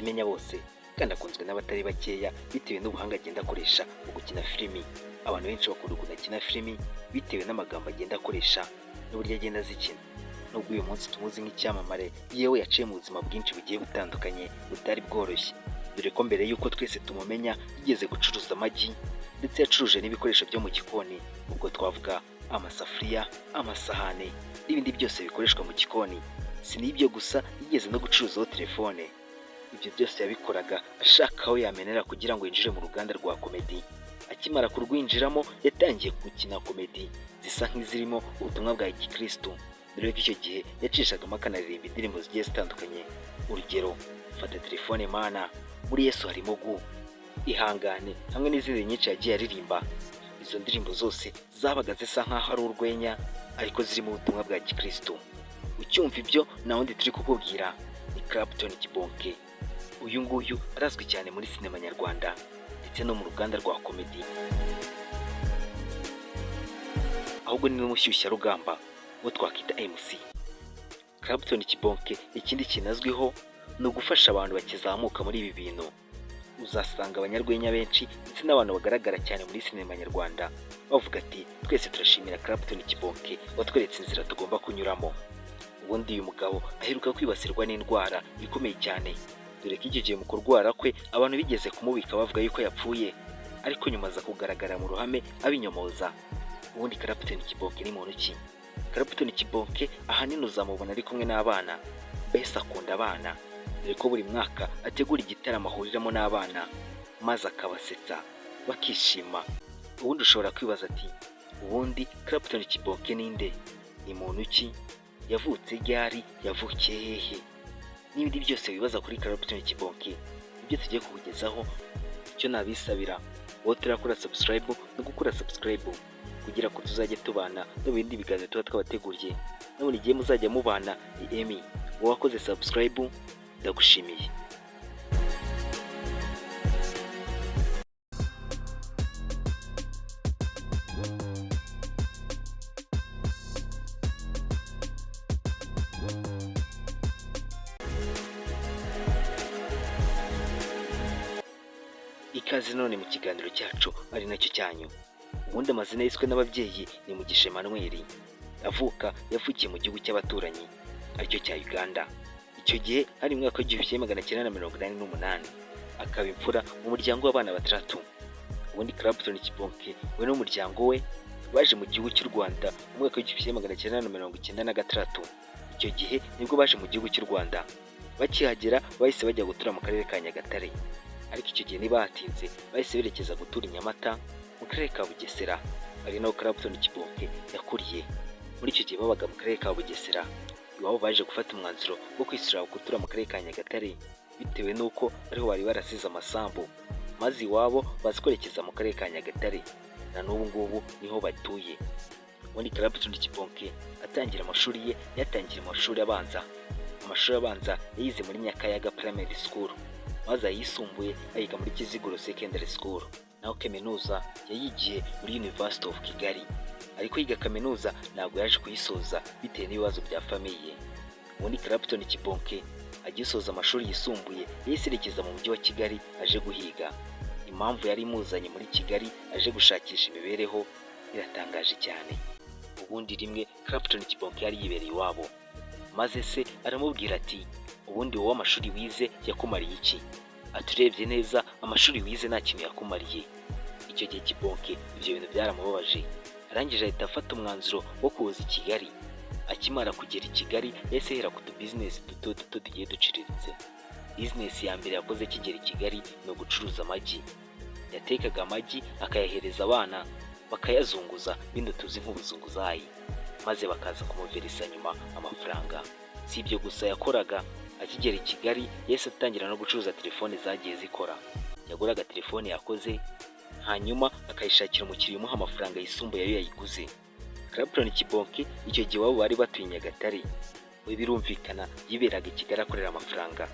kimenya bose kandi akunzwe n'abatari bakeya bitewe n'ubuhanga agenda akoresha mu gukina filimi. Abantu benshi bakunda ukuntu akina filimi bitewe n'amagambo agenda akoresha n'uburyo agenda azikina. Nubwo uyu munsi tumuzi nk'icyamamare, yewe yaciye mu buzima bwinshi bugiye butandukanye butari bworoshye, dore ko mbere y'uko twese tumumenya yigeze gucuruza amagi ndetse yacuruje n'ibikoresho byo mu gikoni, ubwo twavuga amasafuriya, amasahane n'ibindi byose bikoreshwa mu gikoni. Si n'ibyo gusa, yigeze no gucuruzaho telefone. Ibyo byose yabikoraga ashaka aho yamenera kugira ngo yinjire mu ruganda rwa komedi. Akimara kurwinjiramo yatangiye gukina komedi zisa nk'izirimo ubutumwa bwa gikristo, dore ko icyo gihe yacishagamo akanaririmba indirimbo zigiye zitandukanye. Urugero, fata telefone mana, muri Yesu harimo gu, ihangane, hamwe n'izindi nyinshi yagiye aririmba. Izo ndirimbo zose zabaga zisa nk'aho ari urwenya ariko zirimo ubutumwa bwa gikristo. Ucyumva ibyo nta wundi turi kukubwira ni Clapton Kibonke. Uyu nguyu arazwi cyane muri sinema nyarwanda ndetse no mu ruganda rwa komedi, ahubwo ni n'umushyushyarugamba uwo twakwita MC. Clapton Kibonke ikindi kintu azwiho ni ugufasha abantu bakizamuka muri ibi bintu. Uzasanga abanyarwenya benshi ndetse n'abantu bagaragara cyane muri sinema nyarwanda bavuga ati twese turashimira Clapton Kibonke watweretse inzira tugomba kunyuramo. Ubundi uyu mugabo aheruka kwibasirwa n'indwara ikomeye cyane, dore ko icyo gihe mu kurwara kwe abantu bigeze kumubika bavuga yuko yapfuye, ariko nyuma aza kugaragara mu ruhame abinyomoza. Ubundi Clapton Kibonke ni muntu ki? Clapton Kibonke ahanini uzamubona ari kumwe n'abana, mbese akunda abana, dore ko buri mwaka ategura igitaramo ahuriramo n'abana maze akabasetsa bakishima. Ubundi ushobora kwibaza ati ubundi Clapton Kibonke ninde? Ni muntu ki? Yavutse ryari? Yavukiye hehe? N'ibindi byose wibaza kuri Clapton Kibonke ibyo tugiye kukugezaho. Icyo nabisabira wowe turakora subscribe no gukora subscribe kugira ko tuzajye tubana no bindi biganiro tuba twabateguriye, no buri gihe muzajya mubana. Ni Emmy, wowe wakoze subscribe ndagushimiye. Ikaze none mu kiganiro cyacu ari nacyo cyanyu. Ubundi amazina yiswe n'ababyeyi ni Mugisha Emmanuel. Yavukiye mu gihugu cy'abaturanyi aricyo cya Uganda. Icyo gihe hari mu mwaka w'1988, akaba imfura mu muryango w'abana batandatu. Ubundi Clapton Kibonke we n'umuryango we baje mu gihugu cy'u Rwanda mu mwaka w'1996. Icyo gihe nibwo baje mu gihugu cy'u Rwanda. Bakihagera bahise bajya gutura mu karere ka Nyagatare, ariko icyo gihe ntibahatinze, bahise berekeza gutura i Nyamata mu karere ka Bugesera, ari naho Clapton Kibonke yakuriye. Muri icyo gihe babaga mu karere ka Bugesera, iwabo baje gufata umwanzuro wo kwisubira gutura mu karere ka Nyagatare bitewe n'uko ariho bari barasize amasambu, maze iwabo baza kwerekeza mu karere ka Nyagatare, na n'ubu ngubu niho batuye. Ubundi Clapton Kibonke atangira amashuri ye yatangiye mu mashuri abanza. Amashuri abanza yayize muri Nyakayaga Primary School, maze ayisumbuye ayiga muri Kiziguro Secondary School, naho kaminuza yayigiye muri University of Kigali. Ariko yiga kaminuza ntabwo yaje kuyisoza bitewe n'ibibazo bya famiye. Ubundi Clapton Kibonke agisoza amashuri yisumbuye yahise yerekeza mu mujyi wa Kigali aje guhiga. Impamvu yari imuzanye muri Kigali aje gushakisha imibereho iratangaje cyane. Ubundi rimwe Clapton Kibonke yari yibereye iwabo, maze se aramubwira ati ubundi wowe amashuri wize yakumariye iki? Aturebye neza amashuri wize nta kintu yakumariye. Icyo gihe Kibonke ibyo bintu byaramubabaje, arangije ahita afata umwanzuro wo kuza i Kigali. Akimara kugera i Kigali yahise ahera ku business duto tugiye duciriritse. Business ya mbere yakoze kigera i Kigali no gucuruza amagi. Yatekaga amagi akayahereza abana bakayazunguza, bindi tuzi nk'ubuzunguzayi, maze bakaza kumuverisa nyuma amafaranga. Si ibyo gusa yakoraga, akigera i Kigali yahise atangira no gucuruza telefone zagiye zikora. Yaguraga telefone yakoze, hanyuma akayishakira umukiriya umuha amafaranga yisumbuye ayo yayiguze. Clapton Kibonke icyo gihe wabo bari batuye Nyagatare, we birumvikana yiberaga i Kigali akorera amafaranga,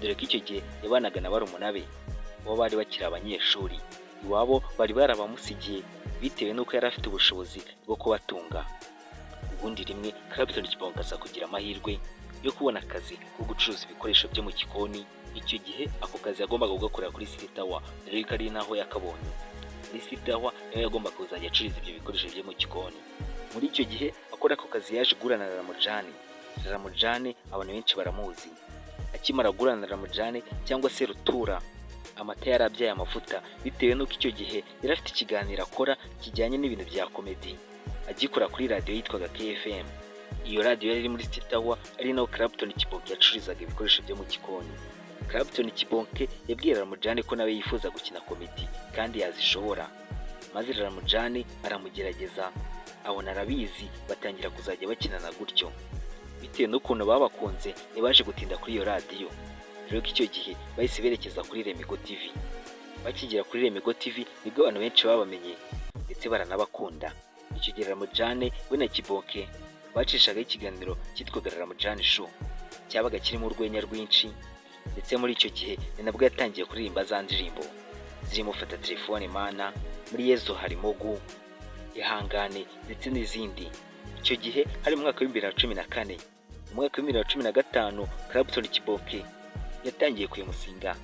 dore ko icyo gihe yabanaga na barumuna be bo bari bakiri abanyeshuri. Iwabo bari barabamusigiye bitewe n'uko yari afite ubushobozi bwo kubatunga. Ubundi rimwe Clapton Kibonke aza kugira amahirwe yo kubona akazi ko gucuruza ibikoresho byo mu gikoni. Icyo gihe ako kazi yagombaga kugakorera kuri City Tower, dore ko ari naho yakabonye. Muri City Tower niho yagombaga kuzajya acuruza ibyo bikoresho byo mu gikoni. Muri icyo gihe akora ako kazi yaje guhura na Ramujane. Ramujane abantu benshi baramuzi. Akimara guhura na Ramujane cyangwa se Rutura, amata yarabyaye amavuta, bitewe n'uko icyo gihe yari afite ikiganiro akora kijyanye n'ibintu bya komedi, agikora kuri radiyo yitwaga KFM. Iyo radiyo yari iri muri City Tower, ari naho Clapton Kibonke yacururizaga ibikoresho byo mu gikoni. Clapton Kibonke yabwiye Ramujane ko nawe yifuza gukina komedi kandi yazishobora, maze Ramujane aramugerageza, abona arabizi, batangira kuzajya bakinana gutyo. Bitewe n'ukuntu babakunze ntibaje gutinda kuri iyo radiyo, rero icyo gihe bahise berekeza kuri Remigo TV. Bakigera kuri Remigo TV nibwo abantu benshi babamenye ndetse baranabakunda. Icyo gihe Ramujane we na Kibonke bacishagaho ikiganiro cyitwaga Ramujane Show, cyabaga kirimo urwenya rwinshi, ndetse muri icyo gihe ni nabwo yatangiye kuririmba za ndirimbo zirimo Fata Telefone Mana, Muri Yezu Harimo Gu, Ihangane ndetse n'izindi. Icyo gihe hari mu mwaka wa 2014. Mu mwaka wa 2015 Clapton Kibonke yatangiye kwimusinga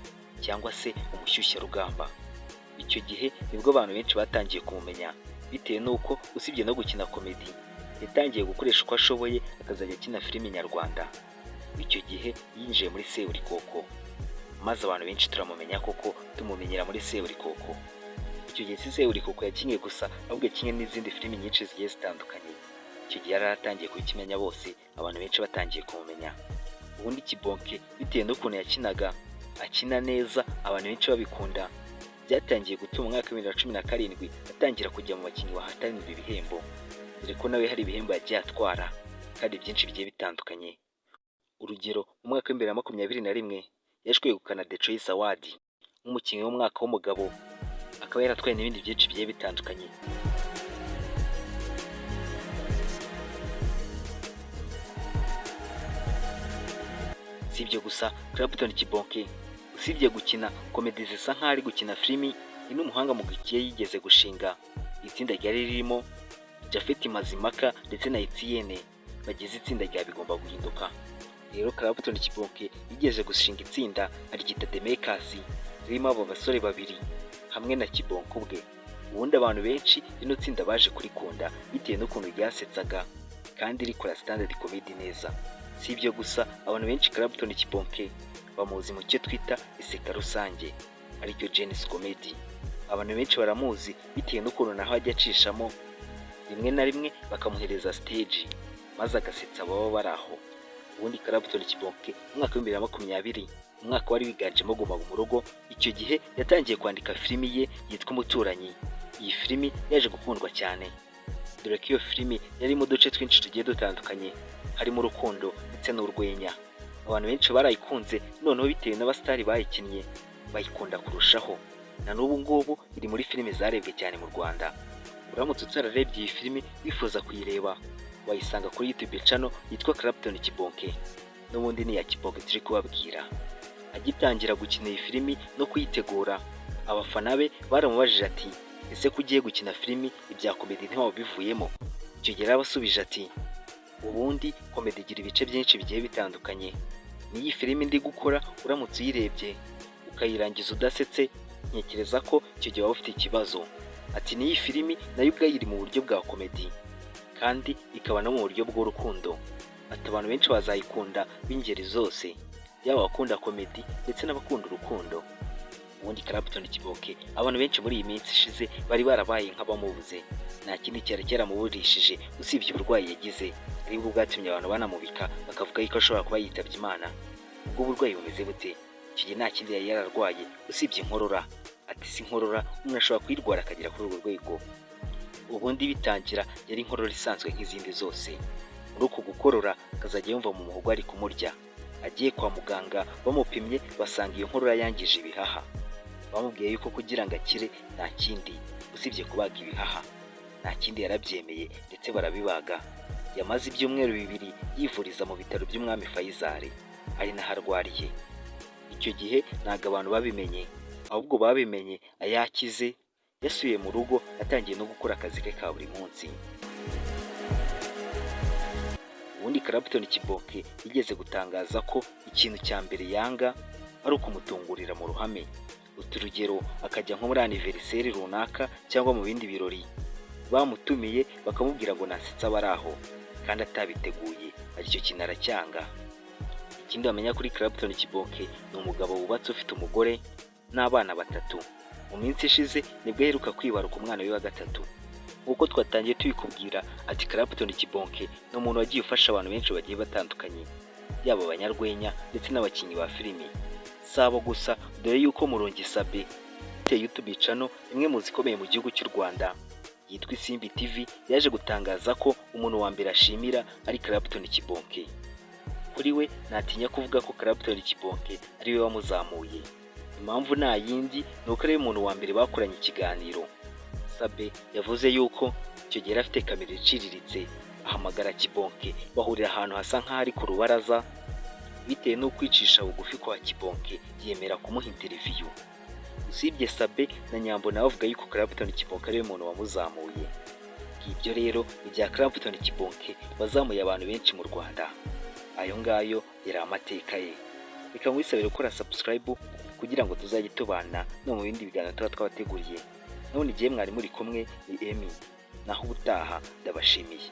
cyangwa se umushyushyarugamba. Icyo gihe nibwo abantu benshi batangiye kumumenya, bitewe n'uko usibye no gukina komedi yatangiye gukoresha uko ashoboye akazajya akina filimi nyarwanda. Icyo gihe yinjiye muri Seburikoko, maze abantu benshi turamumenya koko, tumumenyera muri Seburikoko. Icyo gihe si Seburikoko yakinnye gusa, ahubwo yakinnye n'izindi filimi nyinshi zigiye zitandukanye. Icyo gihe yaratangiye kubikimenya bose, abantu benshi batangiye kumumenya. Ubundi Kibonke bitewe n'ukuntu yakinaga, akina neza, abantu benshi babikunda, byatangiye gutuma mu mwaka wa 2017 atangira kujya mu bakinnyi bahatanira ibihembo, dore ko nawe hari ibihembo yagiye atwara kandi byinshi bigiye bitandukanye. Urugero, mu mwaka wa 2021 yaje kwegukana The Choice Award nk'umukinnyi w'umwaka w'umugabo, akaba yaratwaye n'ibindi byinshi bigiye bitandukanye. Si ibyo gusa, Clapton Kibonke usibye gukina komedi zisa nk'aho ari gukina filimi, ni n'umuhanga mu gihe yigeze gushinga itsinda ryari ririmo Japhet Mazimaka ndetse na Etienne, bagize itsinda rya Bigomba Guhinduka. Rero Clapton Kibonke yigeze gushinga itsinda aryita The Makers, ririmo abo basore babiri hamwe na Kibonke ubwe. Ubundi abantu benshi rino tsinda baje kurikunda bitewe n'ukuntu ryasetsaga kandi rikora standard comedy neza. Si ibyo gusa, abantu benshi Clapton Kibonke bamuzi mu cyo twita iseka rusange, aricyo Genesis Comedy. Abantu benshi baramuzi bitewe n'ukuntu naho ajya acishamo, rimwe na rimwe bakamuhereza stage maze agasetsa baba baraho. Ubundi Clapton Kibonke mu mwaka wa 2020, umwaka wari wiganjemo Guma mu Rugo, icyo gihe yatangiye kwandika filimi ye yitwa Umuturanyi. Iyi filimi yaje gukundwa cyane, dore ko iyo filimi yari mu duce twinshi tugiye dutandukanye, harimo urukundo ndetse n'urwenya. Abantu benshi barayikunze, noneho bitewe n'abastari bayikinnye bayikunda kurushaho. Na n'ubu ngubu iri muri filimi zarebwe cyane mu Rwanda. Uramutse utararebye iyi filimi wifuza kuyireba, wayisanga kuri YouTube channel yitwa Clapton Kibonke. N'ubundi ni ya Kibonke turi kubabwira. Agitangira gukina iyi filimi no kuyitegura, abafana be baramubajije ati, ese ko ugiye gukina filimi ibya komedi ntiwabivuyemo? Icyo gihe abasubije ati, ubundi komedi igira ibice byinshi bigiye bitandukanye. N'iyi filimi ndi gukora uramutse uyirebye ukayirangiza udasetse, ntekereza ko icyo gihe waba ufite ikibazo. Ati n'iyi filimi nayo ubwayo iri mu buryo bwa komedi kandi ikaba no mu buryo bw'urukundo. Ati abantu benshi bazayikunda b'ingeri zose, yaba abakunda komedi ndetse n'abakunda urukundo. Ubundi Clapton Kibonke abantu benshi muri iyi minsi ishize bari barabaye nk'abamubuze. Nta kindi cyari cyaramuburishije usibye uburwayi yagize, aribwo bwatumye abantu banamubika bakavuga yuko ashobora kuba yitabye Imana. Ubwo burwayi bumeze bute? Icyo gihe nta kindi yari yararwaye usibye inkorora. Ati si inkorora umuntu ashobora kuyirwara akagera kuri urwo rwego. Ubundi bitangira yari inkorora isanzwe nk'izindi zose. Muri uko gukorora akazajya yumva mu muhogo ari kumurya. Agiye kwa muganga bamupimye basanga iyo nkorora yangije ibihaha. Bamubwiye yuko kugira ngo akire nta kindi usibye kubaga ibihaha. Nta kindi yarabyemeye ndetse barabibaga. Yamaze ibyumweru 2 yivuriza mu bitaro by'Umwami Faisal, ari naho arwariye. Icyo gihe ntago abantu babimenye, ahubwo babimenye ayakize, yasubiye mu rugo atangiye no gukora akazi ke ka buri munsi. Ubundi Clapton Kibonke yigeze gutangaza ko ikintu cya mbere yanga ari ukumutungurira mu ruhame. Urugero akajya nko muri anniversaire runaka cyangwa mu bindi birori bamutumiye bakamubwira ngo nasetsa abari aho kandi atabiteguye, aricyo kintu aracyanga. Ikindi bamenya kuri Clapton Kibonke ni umugabo wubatse ufite umugore n'abana 3. Mu minsi ishize nibwo aheruka kwibaruka umwana we wa 3. Nk'uko twatangiye tubikubwira ati Clapton Kibonke ni umuntu wagiye ufasha abantu benshi bagiye batandukanye, yaba abanyarwenya ndetse n'abakinnyi ba filimi. Sabo gusa dore yuko Murongi Sabe te YouTube channel imwe mu zikomeye mu gihugu cy'u Rwanda yitwa Isimbi TV yaje gutangaza ko umuntu wa mbere ashimira ari Clapton Kibonke. Kuri we natinya kuvuga ko Clapton Kibonke ari we wamuzamuye. Impamvu nta yindi ni uko ari umuntu wa mbere bakoranye ikiganiro. Sabe yavuze yuko icyo gihe afite kamera iciriritse ahamagara Kibonke bahurira ahantu hasa nk'ahari ku rubaraza. Bitewe no kwicisha bugufi kwa Kibonke yemera kumuha interview. Usibye Sabe na Nyambo nawe avuga yuko Clapton Kibonke ari we muntu wamuzamuye. Ibyo rero ibya Clapton Kibonke bazamuye abantu benshi mu Rwanda. Ayo ngayo yari amateka ye. Reka ngwisabire gukora subscribe kugira ngo tuzajye tubana no mu bindi biganiro tuba twabateguriye. None igihe mwari muri kumwe ni Emi, naho ubutaha ndabashimiye.